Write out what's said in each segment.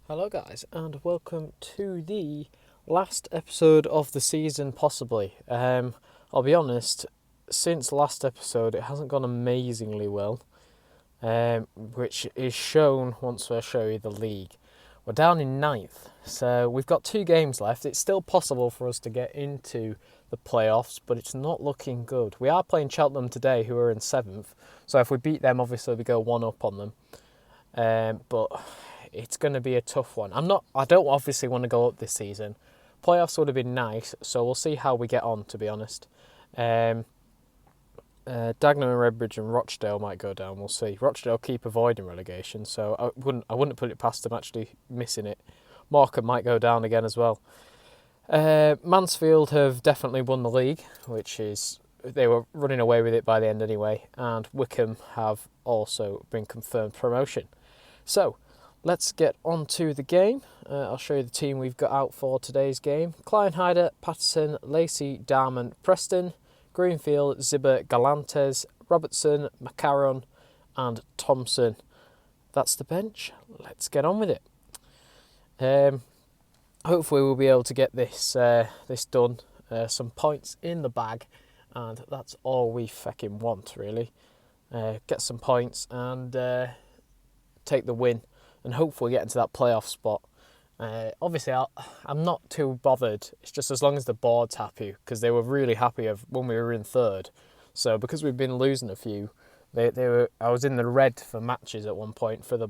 Hello guys and welcome to the last episode of the season possibly. I'll be honest, since last episode it hasn't gone amazingly well, which is shown once I show you the league. We're down in ninth, so we've got 2 games left. It's still possible for us to get into the playoffs, but it's not looking good. We are playing Cheltenham today, who are in 7th, so if we beat them obviously we go 1 up on them, but it's going to be a tough one. I don't obviously want to go up this season. Playoffs would have been nice, so we'll see how we get on, to be honest. Dagenham and Redbridge and Rochdale might go down, we'll see. Rochdale keep avoiding relegation, so I wouldn't put it past them actually missing it. Morecambe might go down again as well. Mansfield have definitely won the league, which is, they were running away with it by the end anyway, and Wickham have also been confirmed promotion. So, let's get on to the game. I'll show you the team we've got out for today's game. Kleinheider, Patterson, Lacey, Darman, Preston, Greenfield, Zibber, Galantes, Robertson, Macaron and Thompson. That's the bench. Let's get on with it. Hopefully we'll be able to get this done. Some points in the bag, and that's all we fucking want, really. Get some points and take the win. And hopefully get into that playoff spot. Obviously, I'm not too bothered. It's just as long as the board's happy, because they were really happy when we were in 3rd. So because we've been losing a few, I was in the red for matches at one point for the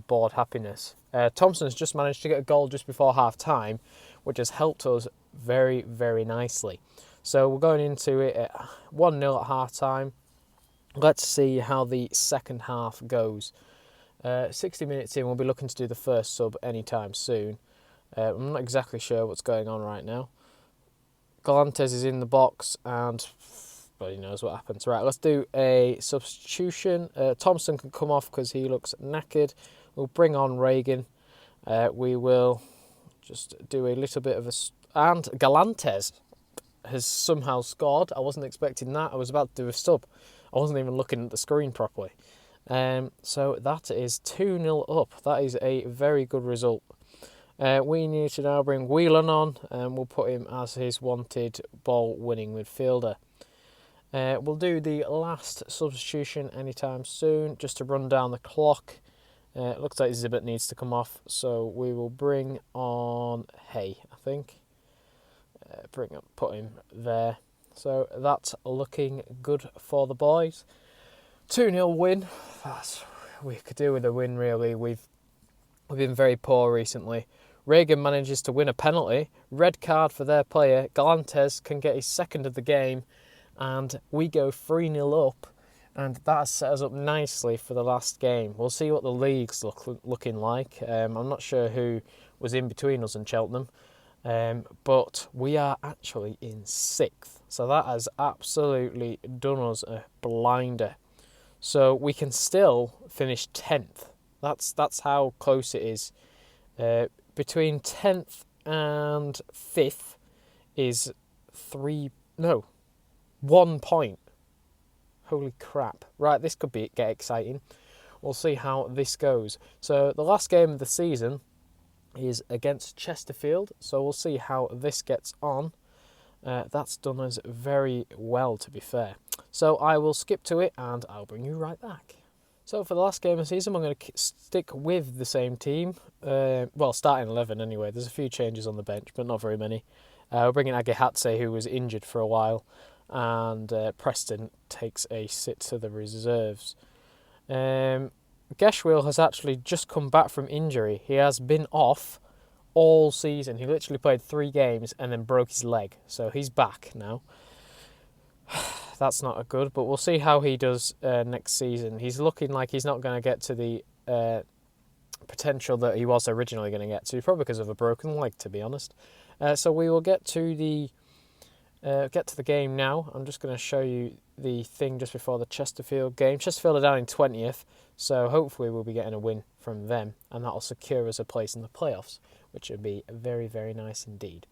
board happiness. Thompson's just managed to get a goal just before half time, which has helped us very, very nicely. So we're going into it at 1-0 at half time. Let's see how the second half goes. 60 minutes in, we'll be looking to do the first sub anytime soon. I'm not exactly sure what's going on right now. Galantes is in the box, and he knows what happens. Right, let's do a substitution. Thompson can come off because he looks knackered. We'll bring on Reagan. We will just do a little bit of and Galantes has somehow scored. I wasn't expecting that. I was about to do a sub. I wasn't even looking at the screen properly. So that is 2-0 up. That is a very good result. We need to now bring Whelan on, and we'll put him as his wanted ball-winning midfielder. We'll do the last substitution anytime soon, just to run down the clock. It looks like Zibbert needs to come off, so we will bring on Hay, I think. Put him there. So that's looking good for the boys. 2-0 win. We could do with a win, really. We've been very poor recently. Reagan manages to win a penalty. Red card for their player. Galantes can get his second of the game. And we go 3-0 up. And that has set us up nicely for the last game. We'll see what the league's looking like. I'm not sure who was in between us and Cheltenham. But we are actually in 6th. So that has absolutely done us a blinder. So we can still finish 10th. That's how close it is. Between 10th and 5th is 1 point. Holy crap. Right, this could get exciting. We'll see how this goes. So the last game of the season is against Chesterfield. So we'll see how this gets on. That's done us very well, to be fair. So I will skip to it and I'll bring you right back. So for the last game of the season, I'm going to stick with the same team. Starting 11 anyway. There's a few changes on the bench, but not very many. We're bringing Agehatse, who was injured for a while, and Preston takes a sit to the reserves. Geschwil has actually just come back from injury. He has been off all season. He literally played 3 games and then broke his leg. So he's back now. That's not a good, but we'll see how he does next season. He's looking like he's not going to get to the potential that he was originally going to get to, probably because of a broken leg, to be honest. So we will get to the game now. I'm just going to show you the thing just before the Chesterfield game. Chesterfield are down in 20th, so hopefully we'll be getting a win from them, and that'll secure us a place in the playoffs, which would be very, very nice indeed.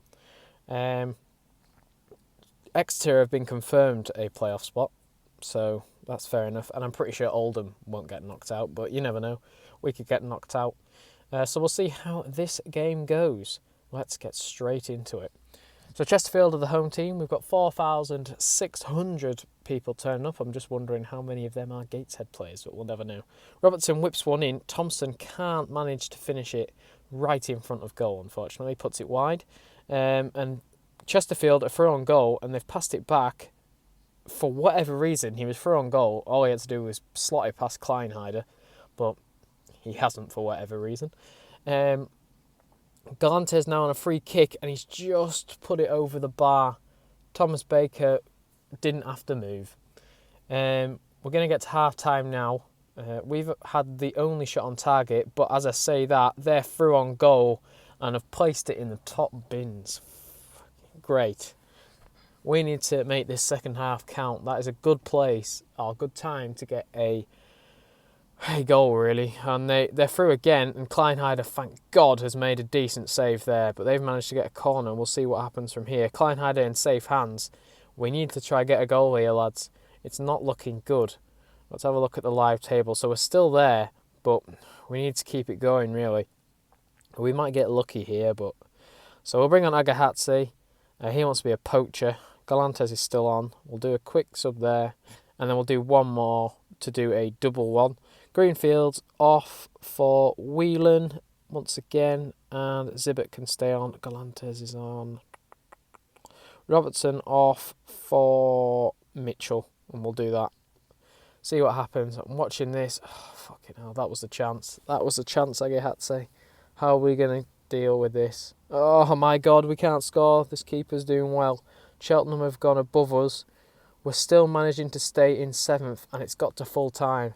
Exeter have been confirmed a playoff spot, so that's fair enough. And I'm pretty sure Oldham won't get knocked out, but you never know. We could get knocked out. So we'll see how this game goes. Let's get straight into it. So Chesterfield are the home team. We've got 4,600 people turning up. I'm just wondering how many of them are Gateshead players, but we'll never know. Robertson whips one in. Thompson can't manage to finish it right in front of goal, unfortunately. Puts it wide. And Chesterfield are through on goal, and they've passed it back. For whatever reason, he was through on goal. All he had to do was slot it past Kleinheider, but he hasn't for whatever reason. Galante's now on a free kick, and he's just put it over the bar. Thomas Baker didn't have to move. We're going to get to half-time now. We've had the only shot on target, but as I say that, they're through on goal and have placed it in the top bins. Great. We need to make this second half count. That is a good place, or a good time to get a goal, really. And they're through again, and Kleinheider, thank God, has made a decent save there, but they've managed to get a corner. We'll see what happens from here. Kleinheider in safe hands. We need to try get a goal here, lads. It's not looking good. Let's have a look at the live table. So we're still there, but we need to keep it going, really. We might get lucky here, but... So we'll bring on Agahatze. He wants to be a poacher. Galantes is still on. We'll do a quick sub there, and then we'll do one more to do a double one. Greenfield's off for Whelan once again, and Zibbert can stay on. Galantes is on. Robertson off for Mitchell, and we'll do that. See what happens. I'm watching this. Oh, fucking hell, that was the chance. That was the chance, Agahatze. How are we going to deal with this? Oh my God, we can't score. This keeper's doing well. Cheltenham have gone above us. We're still managing to stay in 7th, and it's got to full time.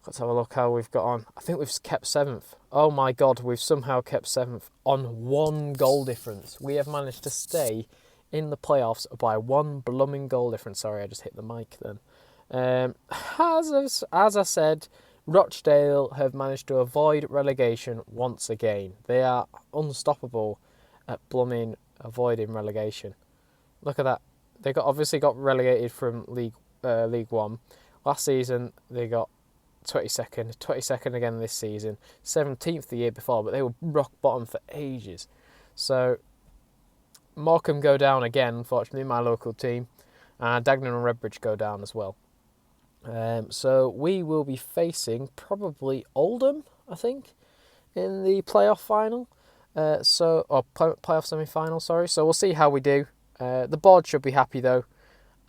Let's have a look how we've got on. I think we've kept 7th. Oh my God, we've somehow kept 7th on 1 goal difference. We have managed to stay in the playoffs by 1 blooming goal difference. Sorry, I just hit the mic then. As I said, Rochdale have managed to avoid relegation once again. They are unstoppable at blooming avoiding relegation. Look at that. They obviously got relegated from League 1. Last season they got 22nd again this season, 17th the year before, but they were rock bottom for ages. So Morecambe go down again, unfortunately, my local team, and Dagenham and Redbridge go down as well. So we will be facing probably Oldham, I think, in the playoff final. Playoff semi-final, sorry. So we'll see how we do. The board should be happy though,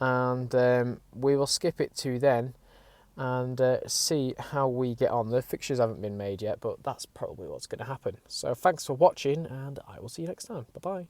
and we will skip it to then and see how we get on. The fixtures haven't been made yet, but that's probably what's going to happen. So thanks for watching, and I will see you next time. Bye bye.